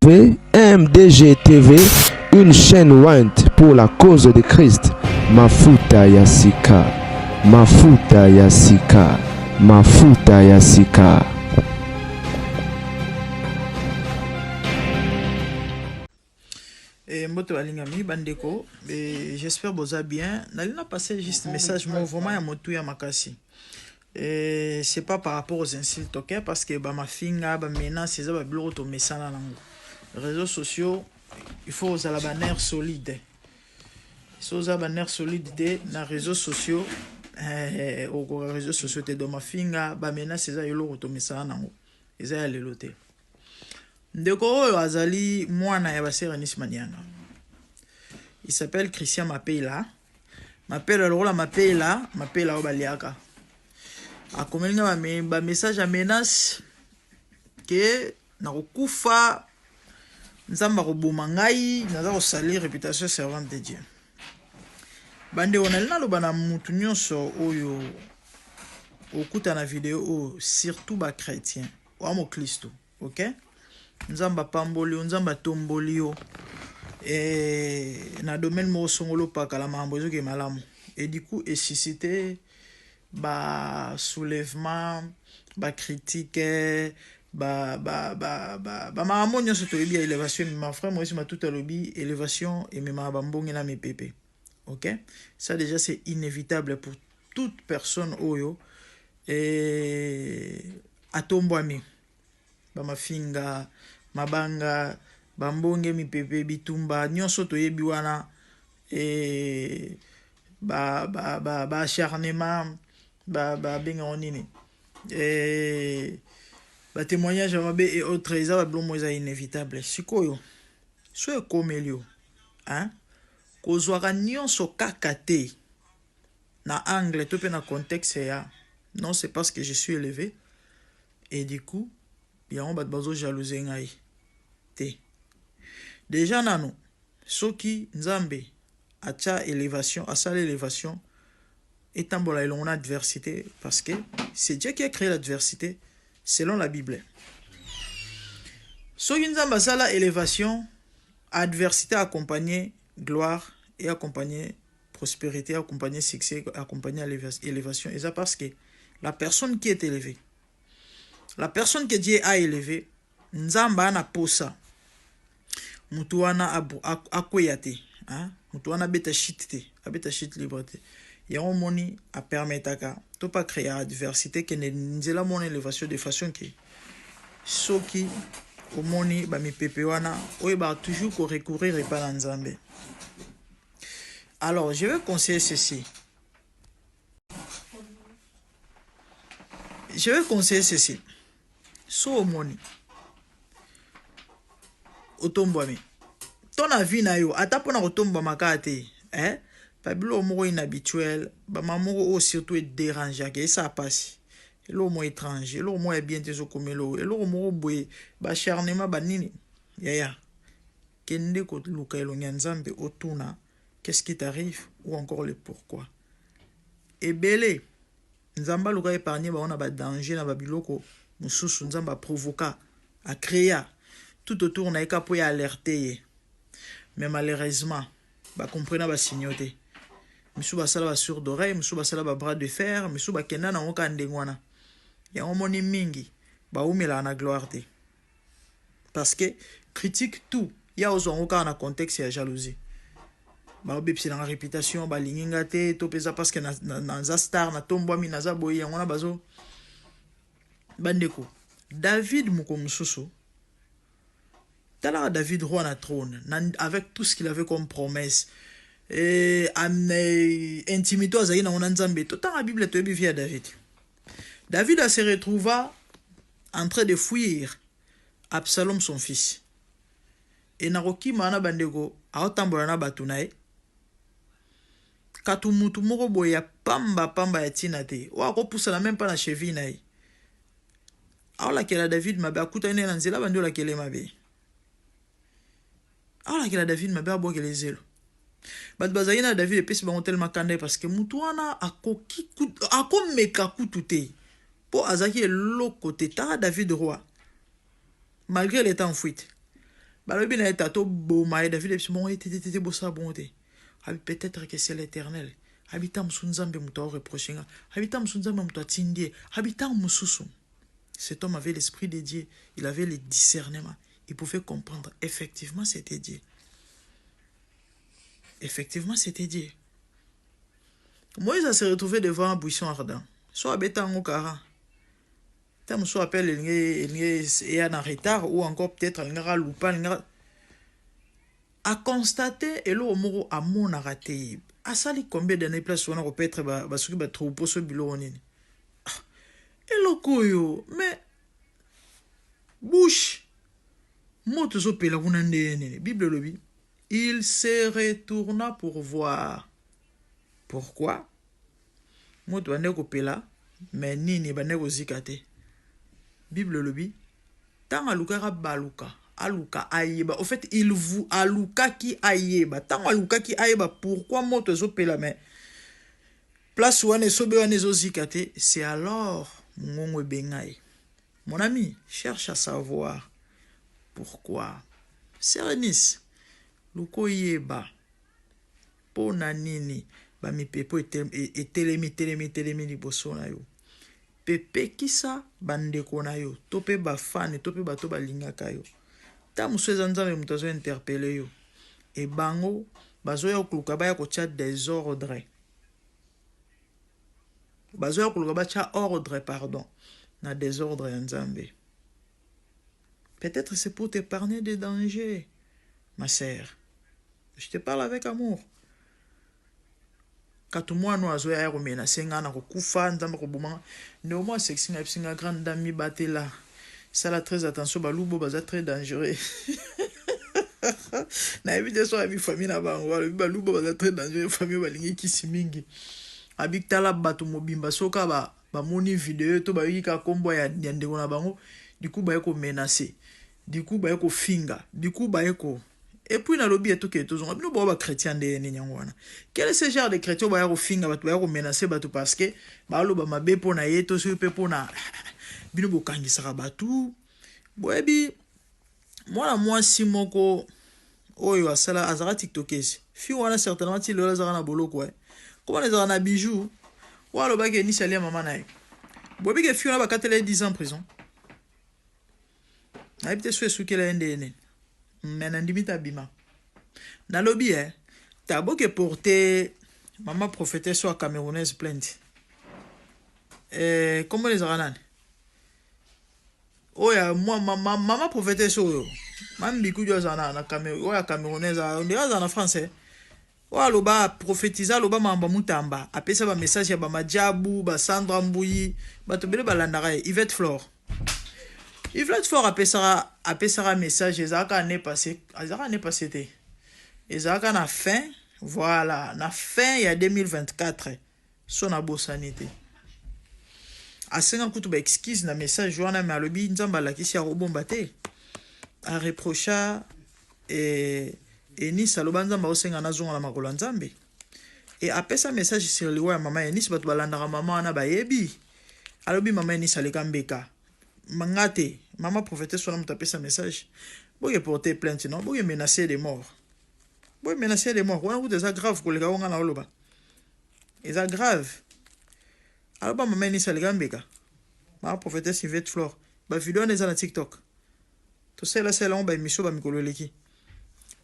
MDG TV, une chaîne Wint pour la cause de Christ. Mafuta Yasika, Mafuta Yasika, Mafuta Yasika. Mbote balingami bandeko, j'espère boza bien. Nalina passer juste message moi vraiment ya motu ya makasi. C'est pas par rapport aux insultes, ok? Parce que ma finga, ba menace, c'est ça ba bloko to mesana nango. Réseaux sociaux, il faut aux la bannière solide. So za bannière solide na réseaux sociaux, aux réseaux sociaux te do ma finga, ba menace, c'est ça yolo to mesana nango. Eza ya lelote. Ndeko oyo azali mwana ya basera nismanianga. Il s'appelle Christian Mapela. Mapela lola Mapela obaliaka. Akomelinga ba message à menace que na kokufa nzamba koboma ngai naza ko salir réputation servante de Dieu. Bande onalina lo bana mutu nyonso oyo okuta na vidéo surtout ba chrétien ou amo Kristo, OK? Nzamba pamboli, nzamba tomboli yo. Na domaine mo songolo pa kala mambo ezoke malamu. Et du coup, et suscité ba soulèvement, ba critique, ba mambo nyonso to yebi élévation, ma frère moi ma tout à lobby élévation et ma bambongi na mes pépé. OK? Ça déjà c'est inévitable pour toute personne oyo et atombwami. Ba mafinga mabanga bambonge mi pepe bitumba nyonso to yebi wana ba acharnement ba benga onini ba témoignage mabe et autres eza ba blomo eza inévitable sikoyo so ekomelio hein kozwaka nyonso kaka te na angle to pe na contexte ya non c'est parce que je suis élevé et du coup yango bat bazo jalouser ngai te déjà nano soki nzambe acha élévation asala élévation etambola elongo na adversité parce que c'est Dieu qui a créé l'adversité selon la Bible. Soki nzambe asala élévation adversité accompagné gloire et accompagné prospérité accompagné succès accompagné élévation et ça parce que la personne qui est élevée, la personne que Dieu a élevée, nzamba na posa mutu wana akweyate, hein, mutu wana beta shit liberté. Ya moni a permetaka to pas créer adversité que nzela mon élévation de façon que soki omoni ba mi pepe wana oyo ba toujours ko recourir pas na nzambe. Alors, je vais conseiller ceci. So omoni otombwami tona vie na yo ata pona kotomba makate pabilo moko inhabituel ba mamoko o surtout déranger que ça passe elo mo étranger elo mo bien te zokomelo elo mo boye ba charnement ba nini ya kende ko luka elonga nzambe otuna qu'est-ce qui t'arrive ou encore le pourquoi et belé nzamba luka épargner ba on a ba danger na ba biloko mususu nzamba provoca a créer tout autour na eka po ya alerter mais malheureusement ba comprendre ba signoter misu ba sala ba sourd d'oreille misu ba sala ba bras de fer misu ba kenda na ngoka ndengwana ya omoni mingi ba umela na gloire te parce que critique tout ya ozo ngoka na contexte ya jalousie ba obepsi na réputation ba linginga te to pesa parce que na za star na tombwami na za boye ngona bazo bandeko David mukomususu tala David roi na trône avec tout ce qu'il avait comme promesse et intimité azali na ngona nzambe tout dans la Bible to via David se retrouva en train de fuir Absalom son fils et naroki mana bandeko aotambola na batunae katumutu moko boya pamba ya tina te wa ko poussa même pas na cheville nae ala kela David mabe akuta ine na nzela bandi la kele mabe ala kela David mabe abo kele zelo bat bazayina David epesi bango tellement kande parce que mutu wana akoki akomeka kutute po azaki eloko te ta David roi malgré l'état en fuite Balobi na tato boma David bon était bossa bonté. Peut-être que c'est l'Éternel. Habitam sunzambe muto reprochinga. Habitam sunzambe muto tindie. Habitam mususu. Cet homme avait l'esprit de Dieu. Il avait le discernement. Il pouvait comprendre. Effectivement, c'était Dieu. Effectivement, c'était Dieu. Moïse s'est retrouvé devant un buisson ardent. Soit habitant au cara. Tant soit appelle il en retard ou encore peut-être il n'aura loupa a constaté et l'eau moro a mon raté. A sali combien d'années place on a peut-être parce que ba trop pour ce bilon nini. Et le koyo mais bouche moto zo pela kunande nini Bible lobi. Il se retourna pour voir. Pourquoi? Moto bande ko pela mais nini bande ko zikate. Bible lobi. Tant aluka baluka. Aluka ayeba. Au fait, il vous aluka ki ayeba. Tant aluka ki ayeba. Pourquoi moto zo pela mais place où on est sobe on est zikate. C'est alors mon bengai. Mon ami, cherche à savoir pourquoi. Serenis. Luko yeba. Pona nini. Ba mi pepo et telemi liboso na yo. Pepe kisa bandeko na yo. Tope ba fan, tope ba to ba lingaka yo. Ta musweza nzambe mutazo interpeller yo. E bango bazo ya kuluka ba ya ko chat désordre. Bazo ya kuluka ba cha ordre pardon. Na désordre ya nzambe. Peut-être c'est pour t'épargner des dangers, ma sœur. Je te parle avec amour. Katumwano azoya ya komena senga na kokufa nzambe koboma néanmoins sexinga psinga grande dame batela sala très attention balubo baza très dangereux na évite so abi famille na bango balubo baza très dangereux famille balingi kisi mingi abitala bato mobimba soka ba moni vidéo to ba yika kombo ya ndeko na bango du coup ba yeko menacer du coup ba yeko finga du coup ba yeko. Et puis, dans le biais tout qui est toujours, nous sommes chrétiens de Ninyangwana. Quel est ce genre de chrétien qui va finir, menacer parce que, balo ba mabe pour na yeto sur pe pour na, bino bokangi sarabatu. Boebi, moi si moko, oyo asala azara tiktokesi. Fi wana certainement ti lola zara na bolo quoi. Comment les zara na bijoux? Wa lo ba ke ni salia mama na. Boebi ke fi wana ba katele 10 ans en prison. Na ibite sou kele ndene. Menandimita bima. Na lobby tabo que porter maman prophétesse soit camerounaise plainte. Comment les aranan? Oh ya moi maman prophétesse oyo. Mam biku jo zana na Cameroun, oya camerounaise on dirait en français. Oya loba prophétisa loba mamba mutamba. Apesa ba message ya ba majabu, ba Sandra Mbuyi, ba tobele ba landara Yvette Flore. Yvette Flore apesara message ezaka année passée té. Ezaka na fin, voilà, na fin ya 2024 son abosanité. Asenga kutu ba excuse na message wana me alobi nzamba la kisi ya robomba te. A reprocha ni saloba nzamba osenga na zonga na makolo nzambe. Et apesa message sur liwa ya mama Enis batu balandaka mama wana bayebi. Alobi mama Enis aleka mbeka. Mangate, maman prophétesse soit tapé sa message. Boye porter plainte non, boye menacer de mort. Boye menacer de mort. On a des grave pour les gars on a loba. Et ça grave. Alors ba maman ni sa legambeka. Maman prophétesse Yvette Flore. Ba vidéo na TikTok. To c'est là on ba émission ba mikolo leki.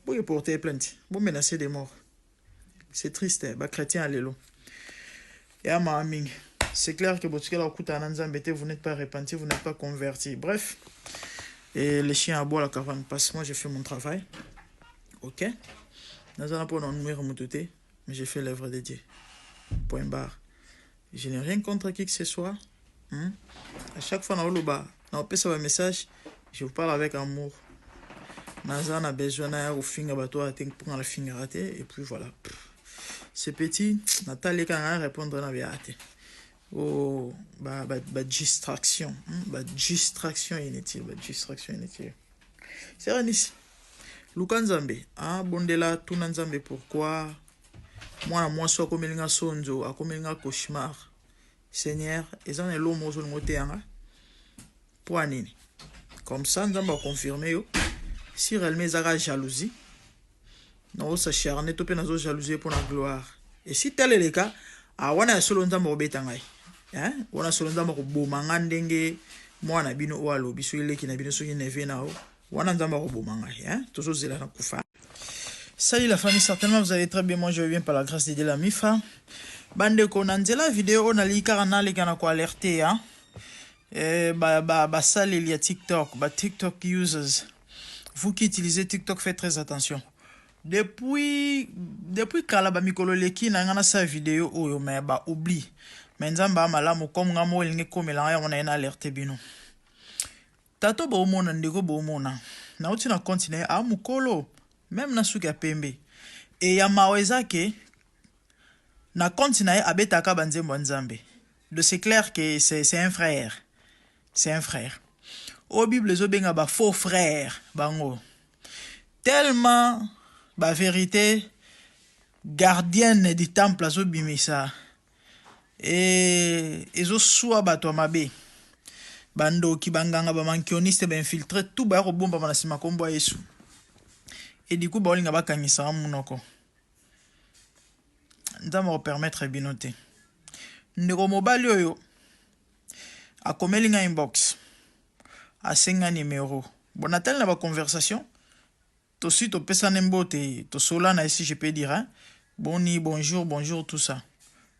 Boye porter plainte. Boye menacer de mort. C'est triste, ba chrétien alelo. Ya ma aming. C'est clair que vous n'êtes pas repenti, vous n'êtes pas converti. Bref, et les chiens à boire la caravane passe. Moi, j'ai fait mon travail. Ok. Nous allons pas nous nuire mais j'ai fait l'œuvre de Dieu. Point barre. Je n'ai rien contre qui que ce soit. À chaque fois, on passe un message. Je vous parle avec amour. Nazan a besoin de finger bateau pour la finger raté. Et puis voilà. C'est petit. Nathalie quand répondre à la oh, distraction. Distraction inutile. Distraction inutile. C'est rien ici. Luka Nzambe. Bondela tuna Nzambe pourquoi moi so akomelinga sonzo, akomelinga cauchemar. Seigneur, ezan elo mozo ngote yanga. Pour anini. Comme ça Nzambe a confirmé yo. si réellement ezaka jalousie na s'acharner to pe nazo jalousie pour la gloire. Et si tel est le cas, wana solo nzambe obeta ngai. Wana solo nzambe ko boma ngandenge mwana bino o alobi so ileki na bino so neve na o. Wana nzambe ko boma ngai, tozo zela na kufa. Salut la famille, certainement vous allez très bien. Moi je vais bien par la grâce de Dieu la mifa. Bande ko nanzela vidéo na likara na lekana ko alerter sale il y a TikTok, TikTok users. Vous qui utilisez TikTok, faites très attention. Depuis kala ba mikolo leki na ngana sa vidéo oyo mais oublie. Mais nzamba malamu comme ngamo elinge komela ya on a na alerte bino. Tato ba omona ndeko ba omona. Na uti na continue a mukolo même na suka pembe. Et ya maweza ke na continue abetaka banzembo nzambe. De c'est clair que c'est un frère. C'est un frère. Au Bible zo benga ba faux frère bango. Tellement ba vérité gardienne du temple zo bimisa. Et ezo soa ba to mabe. Bando ki banganga ba mankioniste ba infiltré tout ba ko bomba na sima kombo Yesu. Et du coup ba olinga ba kangisa munoko. Ndamo permettre binote. Ndeko mobali oyo akomelinga inbox asenga numéro. Bon atel na ba conversation. To suite au pesa nembote to sola na ici je peux dire boni bonjour tout ça.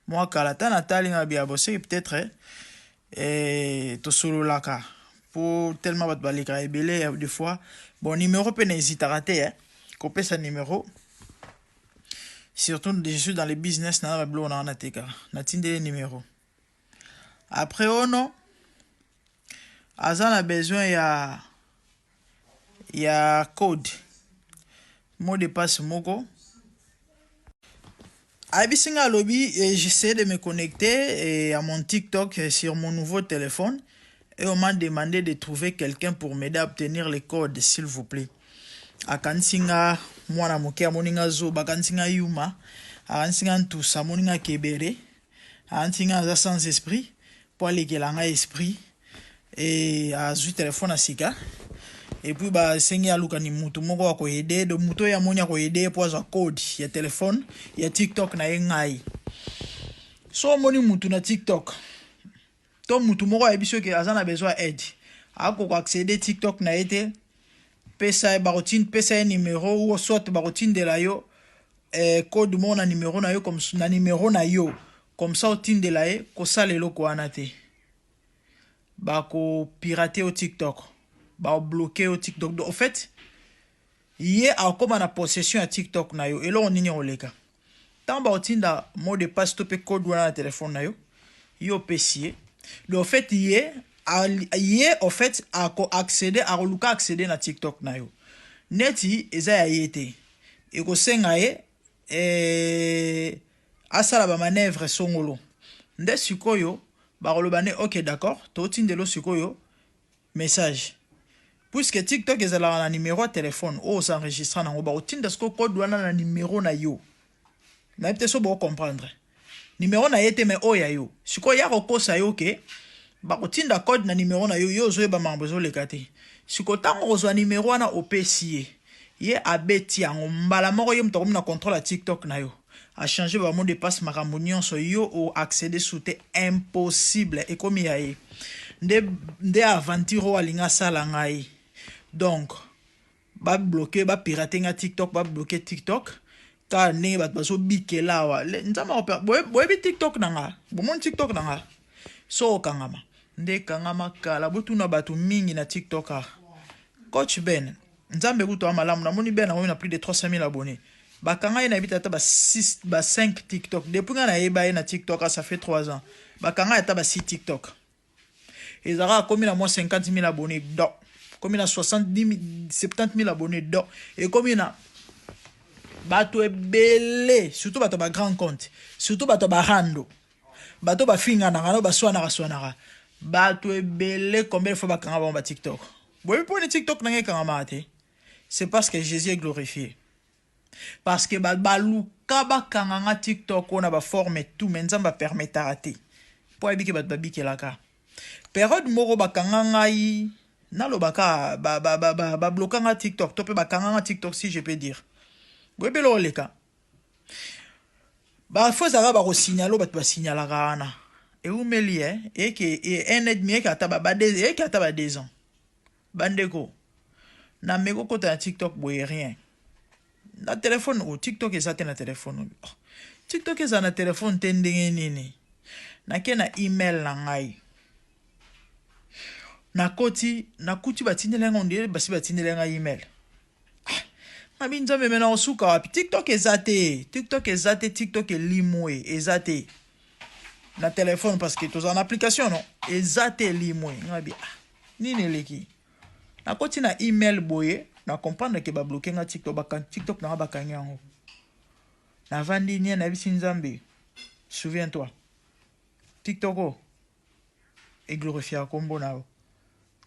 Moi kalata natali na bia bosser peut-être to solo laka pour tellement bat balika ebele des fois bon numéro pe n'hésite à rater ko pesa numéro. Surtout je suis dans le business na blo na nateka na tinde numéro. Après non Azan a besoin il y a code mot de passe moko. Abisinga lobby et j'essaie de me connecter à mon TikTok sur mon nouveau téléphone et on m'a demandé de trouver quelqu'un pour m'aider à obtenir les codes s'il vous plaît. Akansinga mwana moke moninga zo bakansinga yuma akansinga ntusa moninga kebere akansinga za sans esprit pour aller kelanga esprit et à zu téléphone à sika. Et puis sengi aluka ni mutu moko wa ko aider de muto ya monya ko aider pour za code ya téléphone ya TikTok na ngai. So moni mutu na TikTok. To mutu moko ya biso ke azana besoin aide. Ako ko accéder TikTok na été pesa barotine pesa numéro ou soit barotine de la yo code mon na numéro na yo comme na numéro na yo comme ça otine de la e ko salelo ko anate. Ba ko pirater au TikTok. Ba bloquer au TikTok. En fait, yé a comme en possession à TikTok na yo et là on n'y oleka. Tant ba otinda mot de passe to pe code na téléphone na yo pesier. Donc en fait yé en fait a accéder à luka accéder na TikTok na yo. Neti eza ya yete. E ko senga asala ba manœuvre songolo. Nde sikoyo ba rolobane OK d'accord, to tindelo sikoyo message. Puisque TikTok est là un numéro de téléphone, s'enregistre en haut, au ce code douane un numéro na yo. Na peut-être so comprendre. Numéro na yete mais ya yo. Si ko ya ko sa yo ke, ba otinda code na numéro na yo zo ba mambozo le kate. Si ko tango ozo numéro na OPCE. Ye abeti en mbala moko yo mto na contrôle à TikTok na yo. A changer ba mot de passe makambo nyonso yo o accéder sous impossible et comme ya ye. Nde aventure alinga sala ngai. Donc, ba bloquer, ba pirater nga TikTok, ba bloquer TikTok. Car ne ba baso bikela wa. Nzama opera. Boye TikTok nanga. Bomon TikTok nanga. So kangama. Nde kangama kala botuna batu mingi na TikTok. Coach Ben. Nzambe kuto amalamu na moni Ben na plus de 300 000 abonnés. Ba kanga ina bita ta ba 5 TikTok. Depuis nga na eba na TikTok ça fait 3 ans. Ba kanga ta ba 6 TikTok. Et ça a comme il a moins 50 000 abonnés donc comme il a 70 000 abonnés donc et comme il a bato ebele surtout bato ba grand compte surtout bato ba rando bato ba finga na ngano ba swana bato ebele combien de fois ba kanga ba TikTok boy pour TikTok na ngeka mate c'est parce que Jésus est glorifié parce que baluka ba kanga TikTok on a ba forme tout mais nzamba permettre rater pour habiter bato babike laka période moko bakanga ngai nalobaka ba bloquer TikTok to pe ba kanga TikTok si je peux dire bwebelo leka ba faut ça ba ko signaler ba ba signaler kana et umeli et que un ennemi qui ata ba des qui ata ba 2 ans bandeko na meko kota TikTok boye rien na téléphone ou TikTok ezate na téléphone TikTok eza na téléphone tendenge nini na ke na email na ngai na kuti batindelenga ondele basi batindelenga email mabi nzambe mena osuka wapi TikTok ezate TikTok elimwe ezate na téléphone parce que toza na application non ezate elimwe ngabi nini leki na koti na email boye na comprendre que ba bloquer nga TikTok na ba kanyango na vandi nia na bisi nzambe souviens-toi TikTok et glorifier combo nao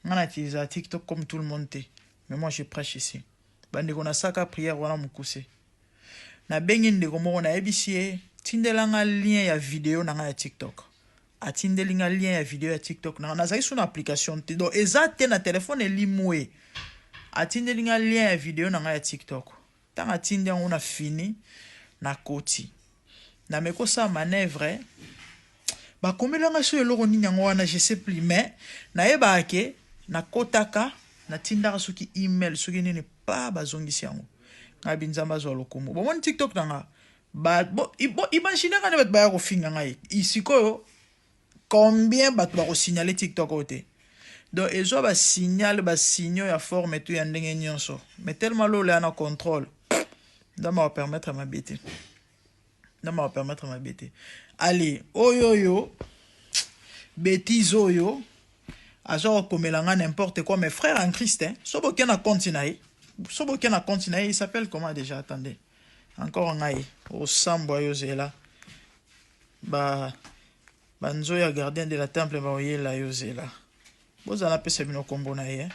on utilise TikTok comme tout le monde mais moi je prêche ici bande kona saka prière wana mukuse na bengi ndeko moko na ebisie tindelanga lien ya vidéo na ya TikTok atindelinga lien ya vidéo ya TikTok na zaki sur application te donc ezate na téléphone elimwe atindelinga lien ya vidéo na ya TikTok tanga tinde on a fini na koti na meko sa manœuvre ba komelanga so eloko nini yango wana je sais plus mais na yeba ke na kotaka na tindaka soki email soki nini pa bazongisi yango ngabi nzamba zo lokumu bon TikTok nanga ba imagine kana bat ba ko finga ngai isikoyo combien bat ba ko signaler TikTok ote donc ezo ba signal ba signaux ya forme tout ya ndenge nyonso mais tellement lo le na contrôle ndama va permettre ma bêtise allez oyoyo bêtise oyo azo komelanga n'importe quoi mes frères en Christ hein sobo kena continuer il s'appelle comment déjà attendez encore ngai au sambo yozela ba banzo ya gardien de la temple ba oyela yozela bozala pesa bino kombo na ye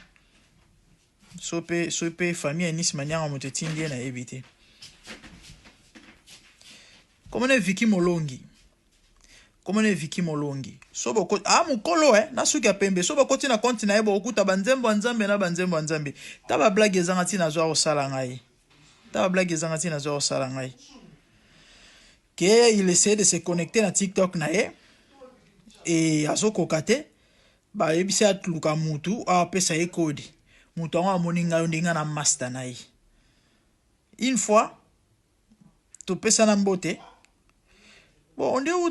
sope famille Enis Manyanga motetindi na ebité comment est Vicky Molongi sobo ko mukolo na suki ya pembe sobo koti na konti na yebo okuta banzembo nzambe na banzembo nzambe taba blague ezanga tina zo osala ngai que il essaie de se connecter na TikTok na ye et azoko kate ba yebisi atluka mutu pesa ye kodi mutu ngo amoninga ndinga na master na ye une fois to pesa na mbote bon on est où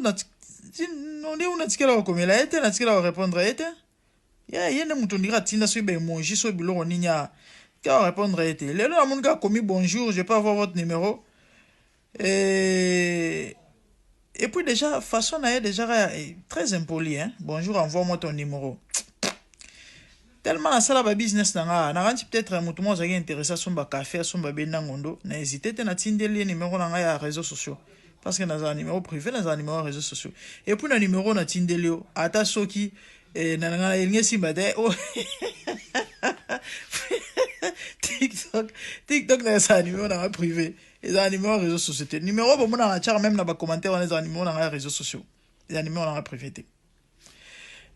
na tikela ko mela ete na tikela répondre ete ya yene mutu ndira tinda so be emoji so biloko ninya ka répondre ete lelo na munga komi bonjour je peux avoir votre numéro et puis déjà façon na déjà très impoli hein bonjour envoie-moi ton numéro tellement na sala ba business na ranti peut-être mutu mo zaki intéressé son ba café son ba benda ngondo na hésiter te na tindeli numéro na ya réseaux sociaux parce que dans un numéro privé dans un numéro réseaux sociaux et puis na numéro na tindelio ata soki na ngana yenye simbate TikTok na sa numéro na privé et un numéro réseaux sociaux numéro bon na char même na ba commentaire on les numéro na réseaux sociaux les numéro na privé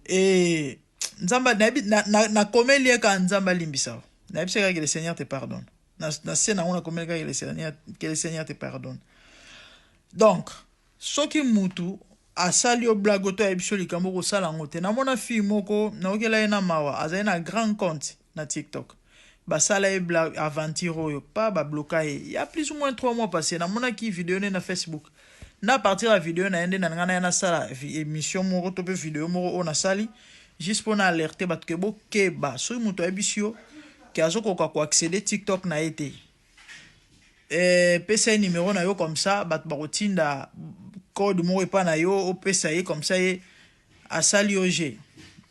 et nzamba na komelie ka nzamba limbisa na bise que le Seigneur te pardonne na scène on a komelie que le Seigneur te pardonne. Donc, soki mutu asali o blago to ebisho likambo ko sala ngote na mona fi moko na okela ena mawa azali na grand compte na TikTok ba sala e blague aventure yo pas ba bloquer il y a plus ou moins 3 mois passé na mona ki vidéo na Facebook na partir la vidéo na ende na ngana na sala émission moko to pe vidéo moko on a sali juste pour na alerter bat ke bo ke ba so mutu ebisho ki azoko ko accéder TikTok na été pesa numéro na yo comme ça bat barotinda code mo epa na yo o pesa ye comme ça ye asali oje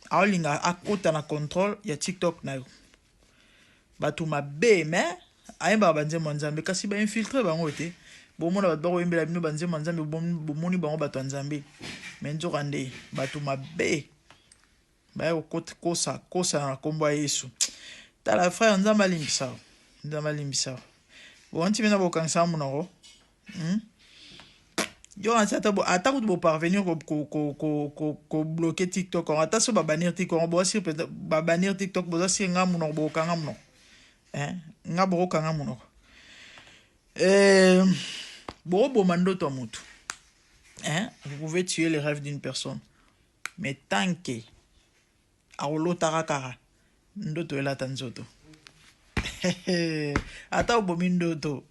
aolinga akota na contrôle ya TikTok na yo batu mabe mais ayemba banzembo nzambe kasi ba infiltrer bango te bomona bat bako yembela bino banzembo nzambe bomoni bango batu nzambe mais nzokande batu mabe ba yo kosa na kombo ya Yesu tala frère nzamba limbisa bon tu viens d'avoir quand ça mon oro Yo ata ko parvenir ko bloquer TikTok, ata so ba bannir TikTok, bo si ba bannir TikTok, bo si nga muno bo kanga muno. Nga bo kanga muno. Bo mando to mutu. Vous pouvez tuer les rêves d'une personne. Mais tant que aolo tarakara ndoto ela tanzoto. Ata obomi ndoto.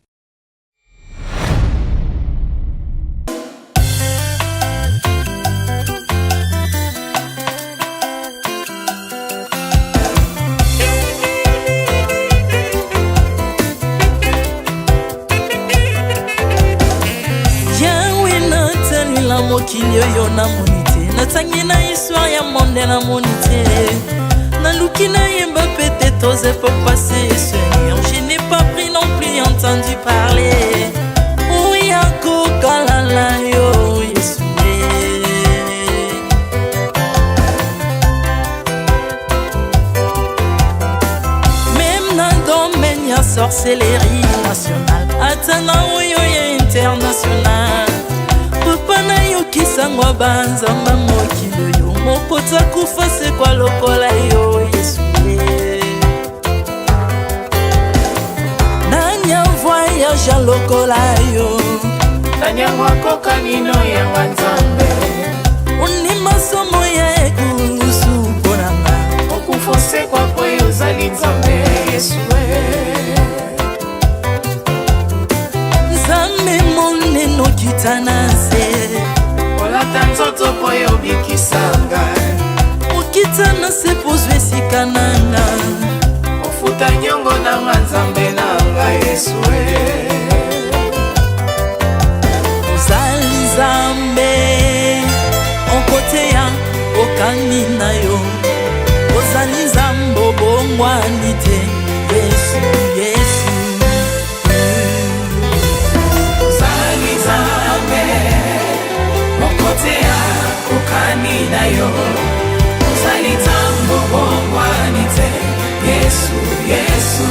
mokili oyo namoni te, natangi na histoire ya monde namoni te, naluki nayemba pete toze pour passer Seigneur, je n'ai pas pris non plus entendu parler oui akokalala yo Yesu. Même dans le domaine ya sorcellerie nationale, atana oyo ya international, papa na yo kisangwa banzamba mokilo yo, mopota kufa se kwa lokola yo Yesu. Nanya voyage lokola yo, nanya wakoka nino ya wanzambe, uni masomo ya ekusu konanga, okufose kwa kwe uzali nzambe Yesu. Nzambe moneno kitanase, olata nzoto po yo bikisanga, okitanase pozwe sikananga, ofuta nyongo na nzambe nanga Yesu. Ozali nzambe onkote ya okani na yo, ozali nzambe obongwani te Yesu, Yesu. Ozali nzambe onkote ya okani na yo, ozali nzambe obongwani te Yesu, Yesu.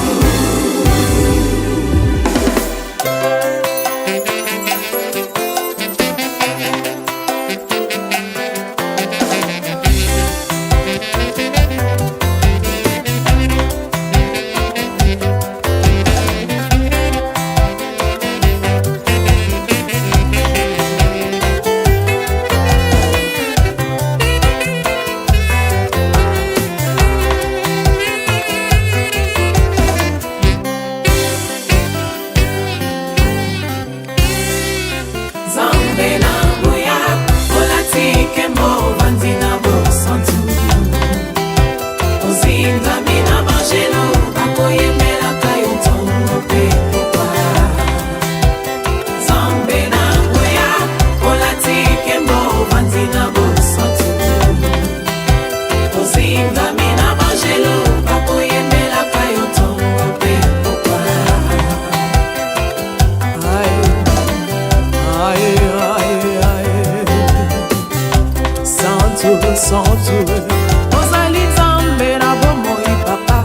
Ozali nzambe na bomoi papa,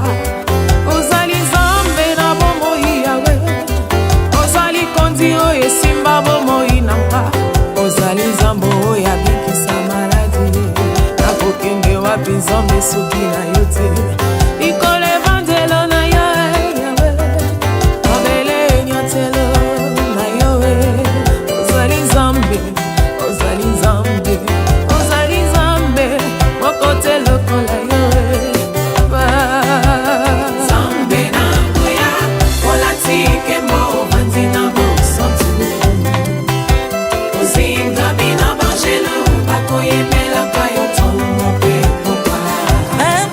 ozali nzambe na bomoi yawe, ozali kondi oyo esimba bomoi nanga, ozali nzambe oyo abikisa maladi, nakokende wapi nzambe soki na yo te, likolo evangelo na yo yawe, mabele nyotelo na yo, ozali nzambe, ozali nzambe, ozali nzambe mokote lokola yo nzambe na ngoya olatike mbo bandi na bosantu, ozinga bina banjelo bakoyemelaka yo ntongo mpe popa. Même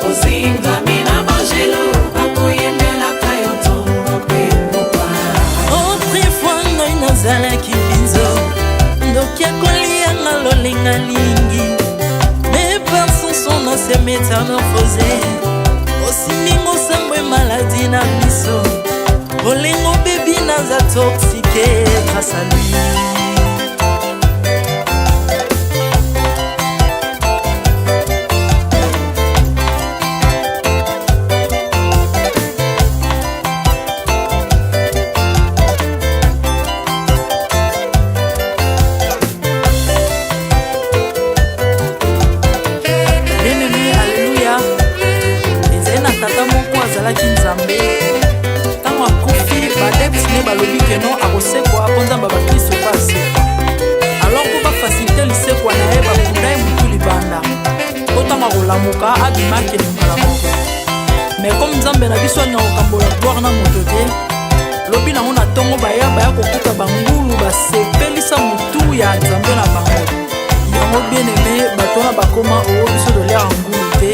ozingami na bangelo bakoyemelaka yo ntongo mpe mokwa. Autrefois ngai nazalaki binzo ndoki akolianga lolenga lingi me par sanson na se métamorphosé osimingo sambwe maladi na biso olengo bebi naza toxique grâce à lui. Tango akufi badeptine balobi keno akosekwa po nzamba bakristo basekwa alors po bafacilite lisekwa na ye bakunda ye mutu libanda po ntango akolamuka abimaki elingala moko mais comme nzambe na biso alinga kokambola gloire na moto te lobi nango na ntongo baya kokuta bangulu basepelisa mutu ya nzambe na bango yango bien aimé bato wana bakoma oyo biso dolera ngulu te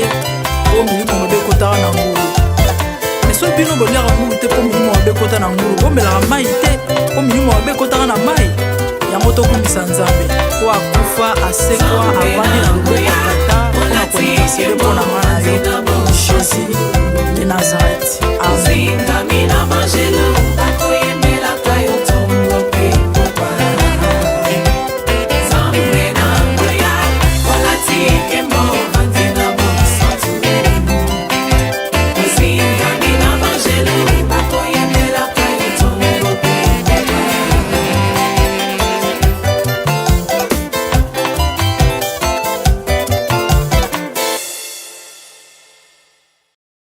po milimo mobe ekotaka na ngulu. So bino bolera ngulu te po milimo mabe ekota na ngulu bomelaka mai te po milimo mabe ekotaka na mai yango tokumbisa nzambe po akufa asekwa avandi na loboko ya tata mpona kolinga sele mpona nga na yo Jésus de Nazareth.